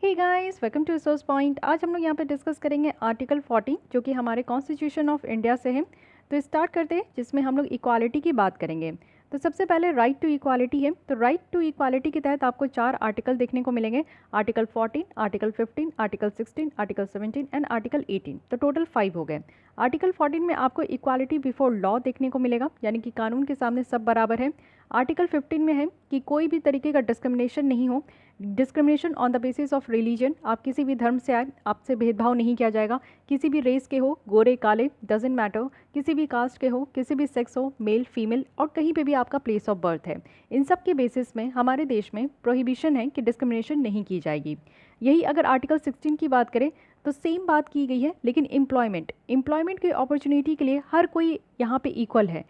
Hey guys, welcome to resource point. आज हम लोग यहाँ पे डिस्कस करेंगे आर्टिकल 14 जो कि हमारे कॉन्स्टिट्यूशन ऑफ इंडिया से है। तो स्टार्ट करते हैं, जिसमें हम लोग इक्वालिटी की बात करेंगे। तो सबसे पहले राइट टू इक्वालिटी है। तो राइट टू इक्वालिटी के तहत आपको 4 आर्टिकल देखने को मिलेंगे। Article 14, article 15, article 16, article 17 and article 18। तो टोटल 5 हो गए। आर्टिकल 14 में आपको इक्वालिटी बिफोर लॉ देखने को मिलेगा, यानी कि कानून के सामने सब बराबर है। आर्टिकल 15 में है कि कोई भी तरीके का डिस्क्रिमिनेशन नहीं हो। Discrimination on the basis of religion, आप किसी भी धर्म से आए आपसे भेदभाव नहीं किया जाएगा। किसी भी रेस के हो, गोरे काले डजेंट मैटर, किसी भी कास्ट के हो, किसी भी सेक्स हो, मेल फीमेल, और कहीं पे भी आपका प्लेस ऑफ बर्थ है, इन सब के बेसिस में हमारे देश में प्रोहिबिशन है कि डिस्क्रिमिनेशन नहीं की जाएगी। यही अगर आर्टिकल 16 की बात करें तो सेम बात की गई है, लेकिन एम्प्लॉयमेंट की अपॉर्चुनिटी के लिए हर कोई यहाँ पे इक्वल है।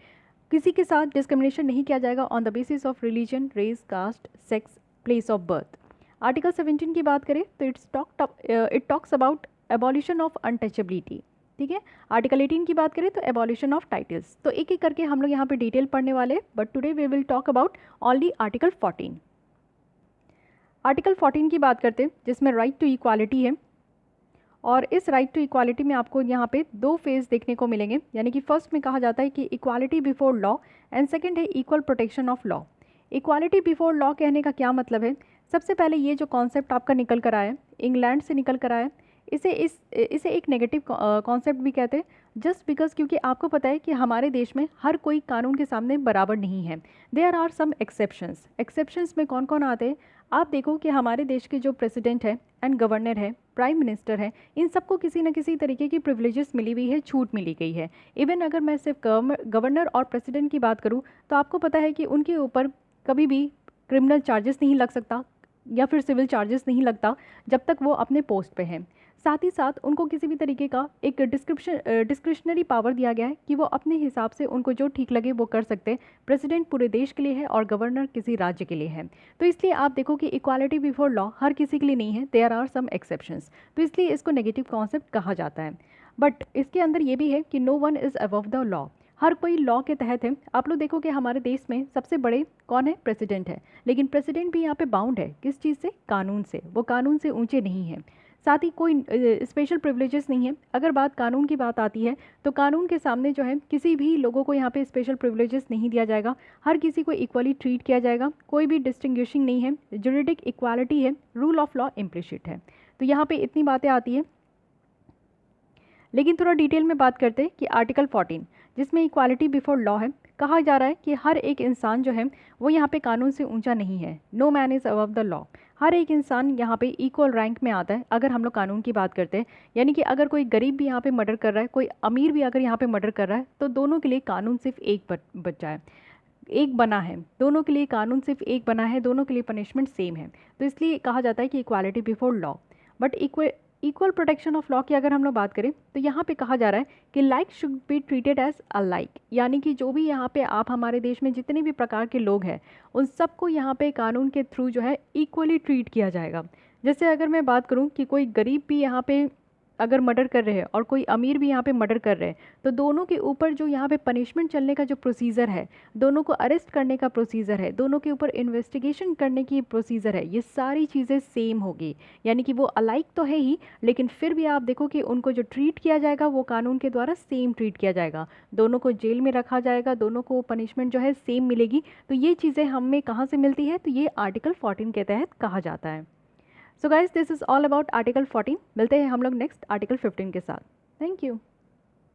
किसी के साथ डिस्क्रिमिनेशन नहीं किया जाएगा on the basis of religion, race, caste, sex, place of birth. Article 17 की बात करें तो it talks about abolition of untouchability. ठीक है। आर्टिकल 18 की बात करें तो एबॉलिशन ऑफ टाइटल्स। तो एक एक करके हम लोग यहाँ पे डिटेल पढ़ने वाले हैं, but today we will talk about only article 14। Article 14 की बात करते हैं, जिसमें राइट टू इक्वालिटी है। और इस राइट टू इक्वालिटी में आपको यहाँ पे 2 फेज देखने को मिलेंगे, यानी कि फर्स्ट में कहा जाता है कि equality before law and second है equal protection of law. Equality before law कहने का क्या मतलब है? सबसे पहले ये जो कॉन्सेप्ट आपका निकल कर आया, इंग्लैंड से निकल कर आया, इसे एक नेगेटिव कॉन्सेप्ट भी कहते हैं। जस्ट बिकॉज क्योंकि आपको पता है कि हमारे देश में हर कोई कानून के सामने बराबर नहीं है। देयर आर सम एक्सेप्शंस में कौन कौन आते हैं? आप देखो कि हमारे देश के जो प्रेसिडेंट है एंड गवर्नर है, प्राइम मिनिस्टर है, इन सबको किसी न किसी तरीके की प्रिविलेजेस मिली हुई है, छूट मिली गई है। इवन अगर मैं सिर्फ गवर्नर और प्रेसिडेंट की बात करूँ तो आपको पता है कि उनके ऊपर कभी भी क्रिमिनल चार्जेस नहीं लग सकता या फिर सिविल चार्जेस नहीं लगता जब तक वो अपने पोस्ट पे हैं। साथ ही साथ उनको किसी भी तरीके का एक डिस्क्रिशनरी पावर दिया गया है कि वो अपने हिसाब से उनको जो ठीक लगे वो कर सकते हैं। प्रेसिडेंट पूरे देश के लिए है और गवर्नर किसी राज्य के लिए है। तो इसलिए आप देखो कि इक्वालिटी बिफोर लॉ हर किसी के लिए नहीं है, देयर आर सम एक्सेप्शंस। तो इसलिए इसको नेगेटिव कॉन्सेप्ट कहा जाता है। बट इसके अंदर ये भी है कि no one is above the law, हर कोई लॉ के तहत है। आप लोग देखो कि हमारे देश में सबसे बड़े कौन है? प्रेसिडेंट है। लेकिन प्रेसिडेंट भी यहाँ पे बाउंड है किस चीज़ से? कानून से। वो कानून से ऊंचे नहीं है। साथ ही कोई स्पेशल प्रिविलेजेस नहीं है। अगर बात कानून की बात आती है तो कानून के सामने जो है किसी भी लोगों को यहाँ पे स्पेशल प्रिविलेजेस नहीं दिया जाएगा, हर किसी को इक्वली ट्रीट किया जाएगा, कोई भी डिस्टिंग्विशिंग नहीं है, जुरिडिक इक्वालिटी है, रूल ऑफ लॉ इम्प्लिसिट है। तो यहाँ पे इतनी बातें आती है। लेकिन थोड़ा डिटेल में बात करते हैं कि आर्टिकल 14 जिसमें इक्वालिटी बिफोर लॉ है, कहा जा रहा है कि हर एक इंसान जो है वो यहाँ पे कानून से ऊंचा नहीं है। No man is above the law. हर एक इंसान यहाँ पे इक्वल रैंक में आता है अगर हम लोग कानून की बात करते हैं। यानी कि अगर कोई गरीब भी यहाँ पे मर्डर कर रहा है, कोई अमीर भी अगर यहाँ पे मर्डर कर रहा है, तो दोनों के लिए कानून सिर्फ एक बच्चा है, एक बना है। दोनों के लिए कानून सिर्फ एक बना है, दोनों के लिए पनिशमेंट सेम है। तो इसलिए कहा जाता है कि equality before law. But equal protection of law की अगर हम लोग बात करें तो यहाँ पे कहा जा रहा है कि like should be treated as a like, यानी कि जो भी यहाँ पे आप हमारे देश में जितने भी प्रकार के लोग हैं उन सबको यहाँ पे कानून के थ्रू जो है इक्वली ट्रीट किया जाएगा। जैसे अगर मैं बात करूँ कि कोई गरीब भी यहाँ पे अगर मर्डर कर रहे हैं और कोई अमीर भी यहाँ पे मर्डर कर रहे हैं, तो दोनों के ऊपर जो यहाँ पे पनिशमेंट चलने का जो प्रोसीजर है, दोनों को अरेस्ट करने का प्रोसीजर है, दोनों के ऊपर इन्वेस्टिगेशन करने की प्रोसीजर है, ये सारी चीज़ें सेम होगी। यानी कि वो अलाइक तो है ही, लेकिन फिर भी आप देखो कि उनको जो ट्रीट किया जाएगा वो कानून के द्वारा सेम ट्रीट किया जाएगा। दोनों को जेल में रखा जाएगा, दोनों को पनिशमेंट जो है सेम मिलेगी। तो ये चीज़ें हमें कहाँ से मिलती है? तो ये आर्टिकल 14 के तहत कहा जाता है। So guys, this is all about article 14। मिलते हैं हम लोग नेक्स्ट आर्टिकल 15 के साथ। Thank you.